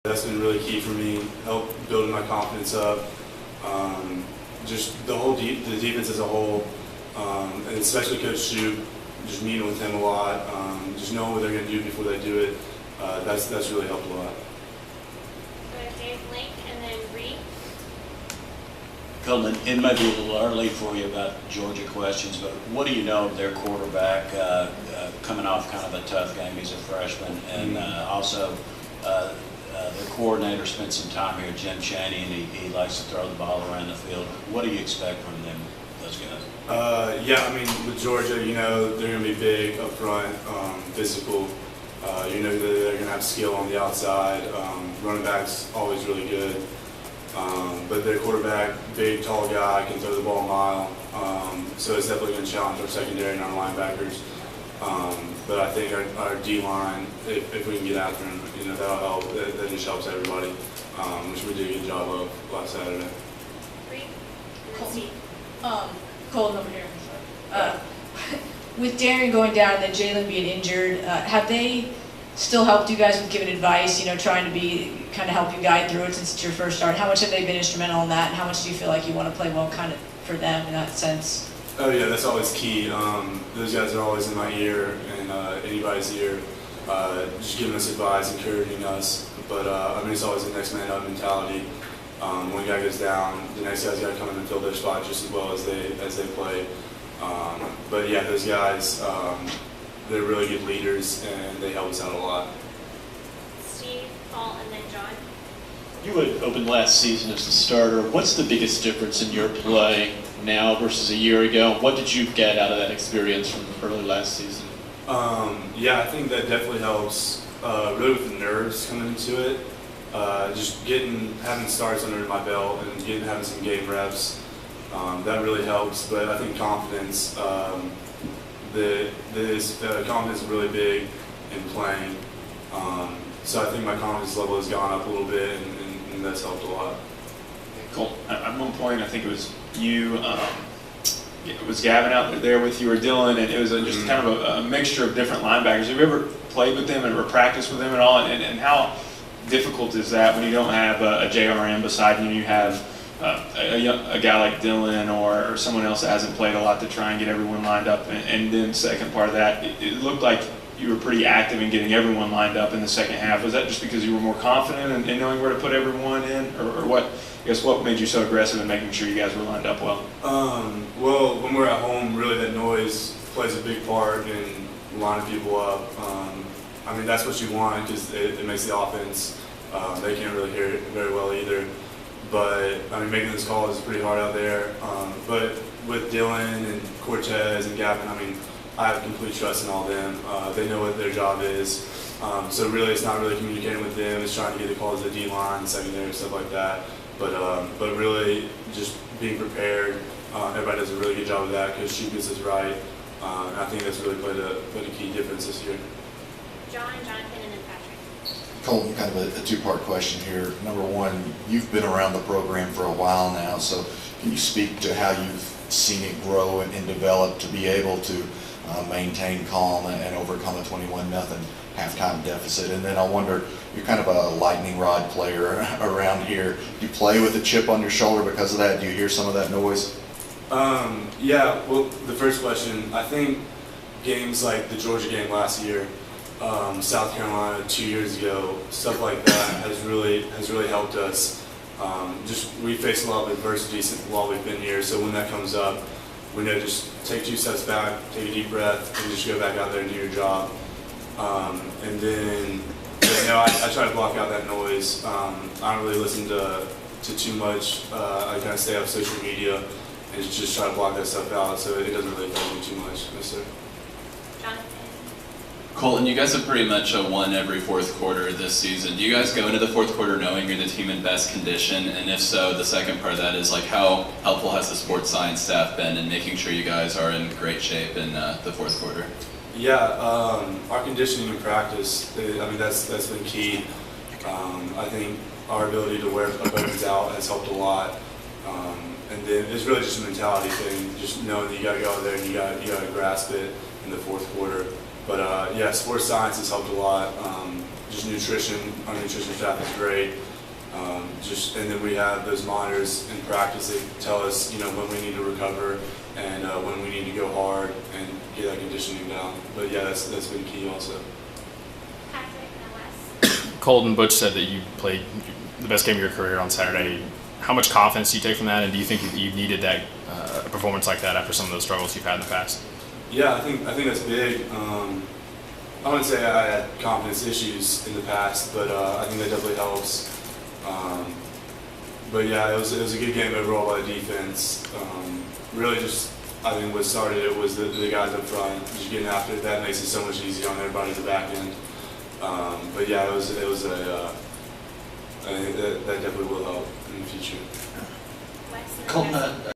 That's been really key for me, help building my confidence up. Just the whole the defense as a whole, and especially Coach Shoup, just meeting with him a lot, just knowing what they're going to do before they do it. That's really helped a lot. Dave Link and then Reed. Colton, it might be a little early for you about Georgia questions, but what do you know of their quarterback coming off kind of a tough game? He's a freshman, and also their coordinator spent some time here, Jim Chaney, and he likes to throw the ball around the field. What do you expect from them, those guys? Yeah, I mean, with Georgia, you know, they're going to be big up front, physical. You know, they're going to have skill on the outside. Running back's always really good. But their quarterback, big, tall guy, can throw the ball a mile. So it's definitely going to challenge our secondary and our linebackers. But I think our D-line, if we can get after him, you know, that'll help. That just helps everybody, which we did a good job of last Saturday. Colton over here. With Darren going down and then Jalen being injured, have they still helped you guys with giving advice, you know, trying to be kind of help you guide through it since it's your first start? How much have they been instrumental in that, and how much do you feel like you want to play well kind of for them in that sense? Oh yeah, that's always key. Those guys are always in my ear and anybody's ear, just giving us advice, encouraging us. But I mean, it's always a next man up mentality. One guy goes down, the next guy's got to come in and fill their spot just as well as they play. But yeah, those guys, they're really good leaders and they help us out a lot. Steve, Paul, and then John. You would open last season as the starter. What's the biggest difference in your play now versus a year ago? What did you get out of that experience from early last season? Yeah, I think that definitely helps. Really with the nerves coming into it, just having starts under my belt and having some game reps, that really helps. But I think confidence, confidence is really big in playing. So I think my confidence level has gone up a little bit, and that's helped a lot. Cool. At one point, I think it was you, it was Gavin out there with you or Dylan, and it was just kind of a mixture of different linebackers. Have you ever played with them or practiced with them at all? And how difficult is that when you don't have a JRM beside you and you have a guy like Dylan or someone else that hasn't played a lot to try and get everyone lined up? And then second part of that, it looked like you were pretty active in getting everyone lined up in the second half. Was that just because you were more confident in knowing where to put everyone in, or what? I guess what made you so aggressive in making sure you guys were lined up well? Well, when we're at home, really that noise plays a big part in lining people up. I mean, that's what you want because it makes the offense. They can't really hear it very well either. But I mean, making this call is pretty hard out there. But with Dylan and Cortez and Gavin, I mean, I have complete trust in all of them. They know what their job is. So really, it's not really communicating with them. It's trying to get the calls to the D-line, secondary, stuff like that. But really, just being prepared. Everybody does a really good job of that because Shoup gets us right. And I think that's really played a key difference this year. John, Jonathan, and then Patrick. Colton, kind of a two-part question here. Number one, you've been around the program for a while now, so can you speak to how you've seen it grow and develop to be able to maintain calm and overcome a 21-0 halftime deficit? And then I wonder, you're kind of a lightning rod player around here. Do you play with a chip on your shoulder because of that? Do you hear some of that noise? Yeah, well, the first question, I think games like the Georgia game last year, South Carolina 2 years ago, stuff like that has really helped us. We faced a lot of adversity while we've been here, so when that comes up, we know just take 2 steps back, take a deep breath, and just go back out there and do your job. And then, you know, I try to block out that noise. I don't really listen to too much. I kind of stay off social media and just try to block that stuff out, so it doesn't really affect me too much. Yes, sir. Jonathan. Colton, you guys have pretty much won every fourth quarter this season. Do you guys go into the fourth quarter knowing you're the team in best condition? And if so, the second part of that is, like, how helpful has the sports science staff been in making sure you guys are in great shape in the fourth quarter? Yeah, our conditioning and practice, I mean, that's been key. I think our ability to wear opponents out has helped a lot. And then it's really just a mentality thing, just knowing that you got to go out there and you got to grasp it in the fourth quarter. But yeah, sports science has helped a lot. just nutrition. Our nutrition staff is great. And then we have those monitors in practice that tell us, when we need to recover and when we need to go hard and get that conditioning down. But yeah, that's been key also. Patrick and Wes. Colton, Butch said that you played the best game of your career on Saturday. How much confidence do you take from that, and do you think you needed that a performance like that after some of those struggles you've had in the past? Yeah, I think that's big. I wouldn't say I had confidence issues in the past, but I think that definitely helps. But yeah, it was a good game overall by the defense. Really, just I think what started it was the guys up front just getting after it. That makes it so much easier on everybody at the back end. But yeah, it was I think that definitely will help in the future. Wes and Colton, Wes.